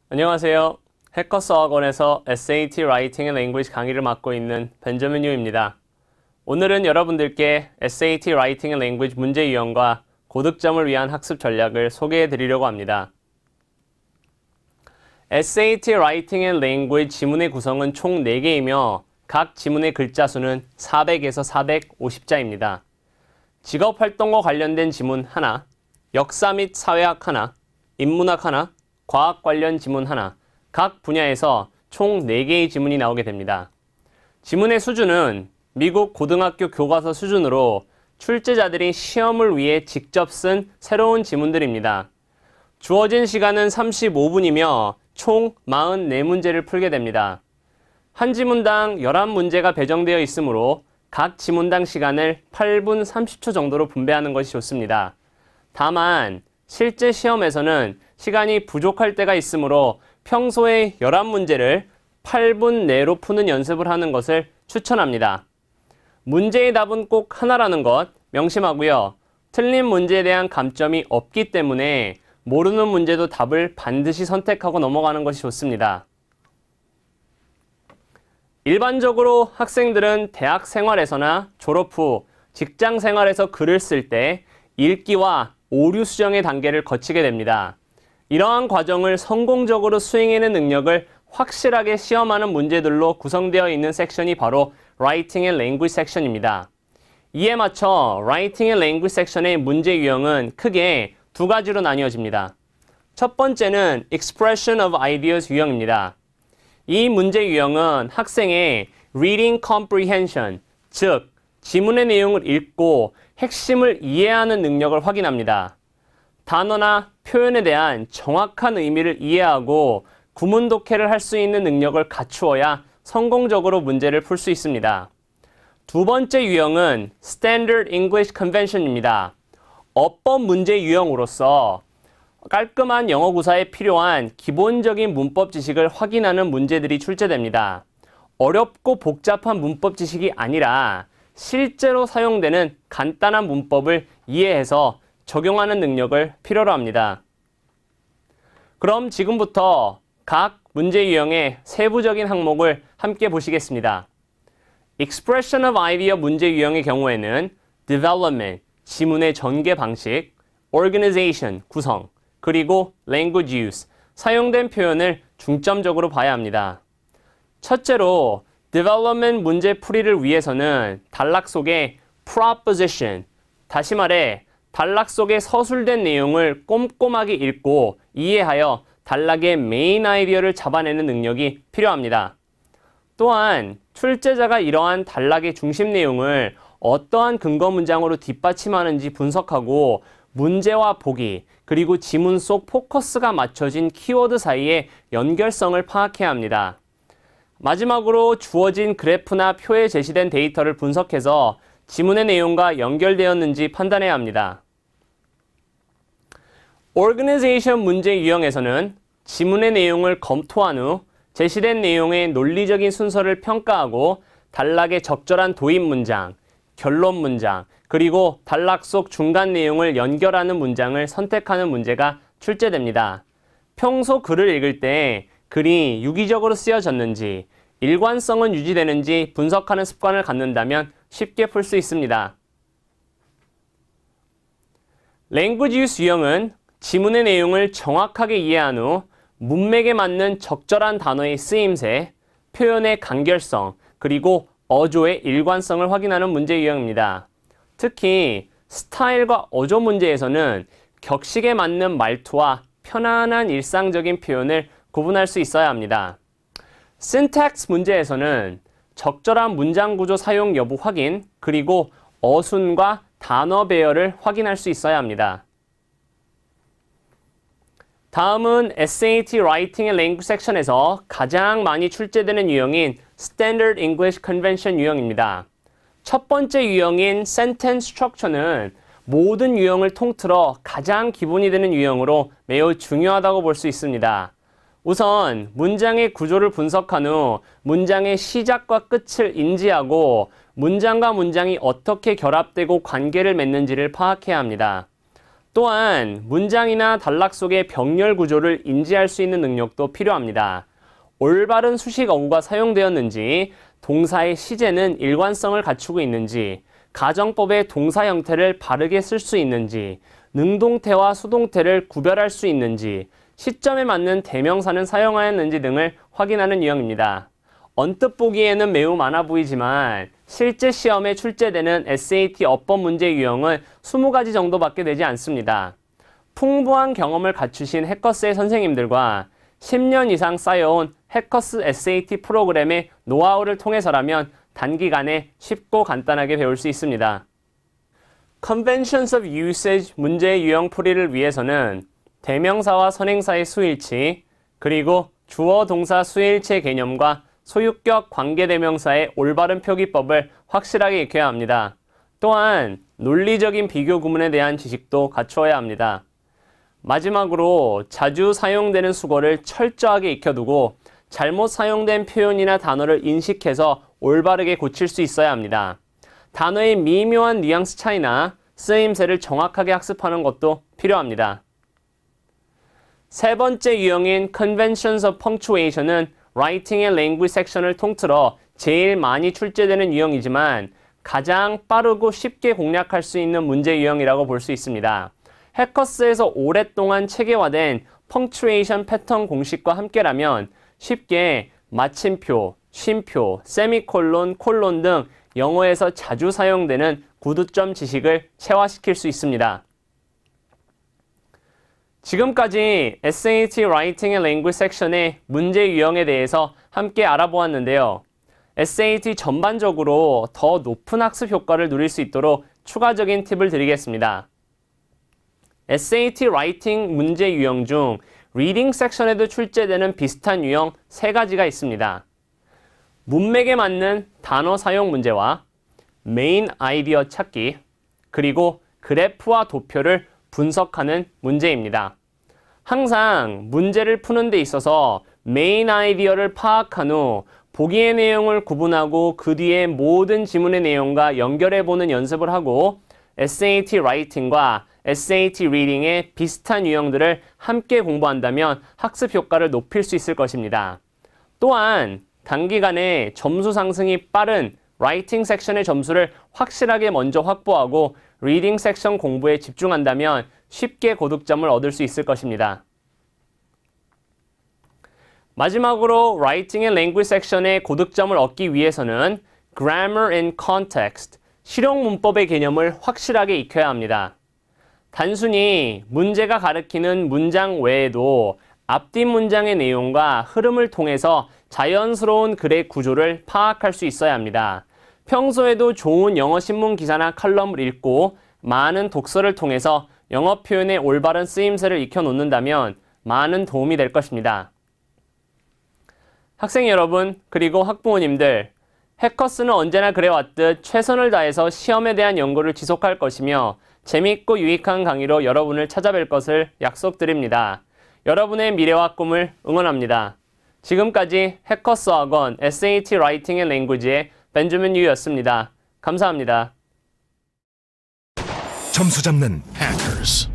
안녕하세요. 해커스 학원에서 SAT 라이팅 앤 랭귀지 강의를 맡고 있는 벤저민 유입니다. 오늘은 여러분들께 SAT 라이팅 앤 랭귀지 문제 유형과 고득점을 위한 학습 전략을 소개해 드리려고 합니다. SAT 라이팅 앤 랭귀지 지문의 구성은 총 4개이며 각 지문의 글자 수는 400에서 450자입니다. 직업활동과 관련된 지문 하나, 역사 및 사회학 하나, 인문학 하나, 과학 관련 지문 하나, 각 분야에서 총 4개의 지문이 나오게 됩니다. 지문의 수준은 미국 고등학교 교과서 수준으로 출제자들이 시험을 위해 직접 쓴 새로운 지문들입니다. 주어진 시간은 35분이며 총 44문제를 풀게 됩니다. 한 지문당 11문제가 배정되어 있으므로 각 지문당 시간을 8분 30초 정도로 분배하는 것이 좋습니다. 다만 실제 시험에서는 시간이 부족할 때가 있으므로 평소에 11문제를 8분 내로 푸는 연습을 하는 것을 추천합니다. 문제의 답은 꼭 하나라는 것 명심하고요. 틀린 문제에 대한 감점이 없기 때문에 모르는 문제도 답을 반드시 선택하고 넘어가는 것이 좋습니다. 일반적으로 학생들은 대학 생활에서나 졸업 후 직장 생활에서 글을 쓸 때 읽기와 오류 수정의 단계를 거치게 됩니다. 이러한 과정을 성공적으로 수행해낸 능력을 확실하게 시험하는 문제들로 구성되어 있는 섹션이 바로 Writing and Language 섹션입니다. 이에 맞춰 Writing and Language 섹션의 문제 유형은 크게 두 가지로 나뉘어집니다. 첫 번째는 Expression of Ideas 유형입니다. 이 문제 유형은 학생의 Reading Comprehension, 즉 지문의 내용을 읽고 핵심을 이해하는 능력을 확인합니다. 단어나 표현에 대한 정확한 의미를 이해하고 구문 독해를 할 수 있는 능력을 갖추어야 성공적으로 문제를 풀 수 있습니다. 두 번째 유형은 Standard English Convention입니다. 어법 문제 유형으로서 깔끔한 영어 구사에 필요한 기본적인 문법 지식을 확인하는 문제들이 출제됩니다. 어렵고 복잡한 문법 지식이 아니라 실제로 사용되는 간단한 문법을 이해해서 적용하는 능력을 필요로 합니다. 그럼 지금부터 각 문제 유형의 세부적인 항목을 함께 보시겠습니다. Expression of Idea 문제 유형의 경우에는 Development, 지문의 전개 방식, Organization, 구성, 그리고 Language Use, 사용된 표현을 중점적으로 봐야 합니다. 첫째로 Development 문제 풀이를 위해서는 단락 속의 Proposition, 다시 말해 단락 속의 서술된 내용을 꼼꼼하게 읽고 이해하여 단락의 메인 아이디어를 잡아내는 능력이 필요합니다. 또한 출제자가 이러한 단락의 중심 내용을 어떠한 근거 문장으로 뒷받침하는지 분석하고 문제와 보기, 그리고 지문 속 포커스가 맞춰진 키워드 사이의 연결성을 파악해야 합니다. 마지막으로 주어진 그래프나 표에 제시된 데이터를 분석해서 지문의 내용과 연결되었는지 판단해야 합니다. Organization 문제 유형에서는 지문의 내용을 검토한 후 제시된 내용의 논리적인 순서를 평가하고 단락의 적절한 도입 문장, 결론 문장, 그리고 단락 속 중간 내용을 연결하는 문장을 선택하는 문제가 출제됩니다. 평소 글을 읽을 때 글이 유기적으로 쓰여졌는지, 일관성은 유지되는지 분석하는 습관을 갖는다면 쉽게 풀 수 있습니다. Language Use 유형은 지문의 내용을 정확하게 이해한 후 문맥에 맞는 적절한 단어의 쓰임새, 표현의 간결성, 그리고 어조의 일관성을 확인하는 문제 유형입니다. 특히 스타일과 어조 문제에서는 격식에 맞는 말투와 편안한 일상적인 표현을 구분할 수 있어야 합니다. Syntax 문제에서는 적절한 문장 구조 사용 여부 확인, 그리고 어순과 단어 배열을 확인할 수 있어야 합니다. 다음은 SAT Writing and Language 섹션에서 가장 많이 출제되는 유형인 Standard English Convention 유형입니다. 첫 번째 유형인 Sentence Structure는 모든 유형을 통틀어 가장 기본이 되는 유형으로 매우 중요하다고 볼 수 있습니다. 우선 문장의 구조를 분석한 후 문장의 시작과 끝을 인지하고 문장과 문장이 어떻게 결합되고 관계를 맺는지를 파악해야 합니다. 또한 문장이나 단락 속의 병렬 구조를 인지할 수 있는 능력도 필요합니다. 올바른 수식 어구가 사용되었는지, 동사의 시제는 일관성을 갖추고 있는지, 가정법의 동사 형태를 바르게 쓸 수 있는지, 능동태와 수동태를 구별할 수 있는지, 시점에 맞는 대명사는 사용하였는지 등을 확인하는 유형입니다. 언뜻 보기에는 매우 많아 보이지만 실제 시험에 출제되는 SAT 어법 문제 유형은 20가지 정도밖에 되지 않습니다. 풍부한 경험을 갖추신 해커스의 선생님들과 10년 이상 쌓여온 해커스 SAT 프로그램의 노하우를 통해서라면 단기간에 쉽고 간단하게 배울 수 있습니다. Conventions of Usage 문제의 유형 풀이를 위해서는 대명사와 선행사의 수일치, 그리고 주어 동사 수일치의 개념과 소유격 관계대명사의 올바른 표기법을 확실하게 익혀야 합니다. 또한 논리적인 비교 구문에 대한 지식도 갖추어야 합니다. 마지막으로 자주 사용되는 수거를 철저하게 익혀두고 잘못 사용된 표현이나 단어를 인식해서 올바르게 고칠 수 있어야 합니다. 단어의 미묘한 뉘앙스 차이나 쓰임새를 정확하게 학습하는 것도 필요합니다. 세 번째 유형인 Conventions of Punctuation은 Writing and Language 섹션을 통틀어 제일 많이 출제되는 유형이지만 가장 빠르고 쉽게 공략할 수 있는 문제 유형이라고 볼 수 있습니다. 해커스에서 오랫동안 체계화된 펑츄에이션 패턴 공식과 함께라면 쉽게 마침표, 쉼표, 세미콜론, 콜론 등 영어에서 자주 사용되는 구두점 지식을 체화시킬 수 있습니다. 지금까지 SAT Writing and Language 섹션의 문제 유형에 대해서 함께 알아보았는데요. SAT 전반적으로 더 높은 학습 효과를 누릴 수 있도록 추가적인 팁을 드리겠습니다. SAT Writing 문제 유형 중 Reading 섹션에도 출제되는 비슷한 유형 3가지가 있습니다. 문맥에 맞는 단어 사용 문제와 메인 아이디어 찾기, 그리고 그래프와 도표를 분석하는 문제입니다. 항상 문제를 푸는 데 있어서 메인 아이디어를 파악한 후 보기의 내용을 구분하고 그 뒤에 모든 지문의 내용과 연결해보는 연습을 하고 SAT Writing과 SAT Reading의 비슷한 유형들을 함께 공부한다면 학습 효과를 높일 수 있을 것입니다. 또한 단기간에 점수 상승이 빠른 Writing 섹션의 점수를 확실하게 먼저 확보하고 Reading 섹션 공부에 집중한다면 쉽게 고득점을 얻을 수 있을 것입니다. 마지막으로 Writing and Language 섹션의 고득점을 얻기 위해서는 Grammar and Context, 실용 문법의 개념을 확실하게 익혀야 합니다. 단순히 문제가 가리키는 문장 외에도 앞뒤 문장의 내용과 흐름을 통해서 자연스러운 글의 구조를 파악할 수 있어야 합니다. 평소에도 좋은 영어 신문 기사나 칼럼을 읽고 많은 독서를 통해서 영어 표현의 올바른 쓰임새를 익혀놓는다면 많은 도움이 될 것입니다. 학생 여러분, 그리고 학부모님들, 해커스는 언제나 그래왔듯 최선을 다해서 시험에 대한 연구를 지속할 것이며 재미있고 유익한 강의로 여러분을 찾아뵐 것을 약속드립니다. 여러분의 미래와 꿈을 응원합니다. 지금까지 해커스 학원 SAT Writing and Language의 벤저민 유였습니다. 감사합니다. 점수 잡는 Hackers.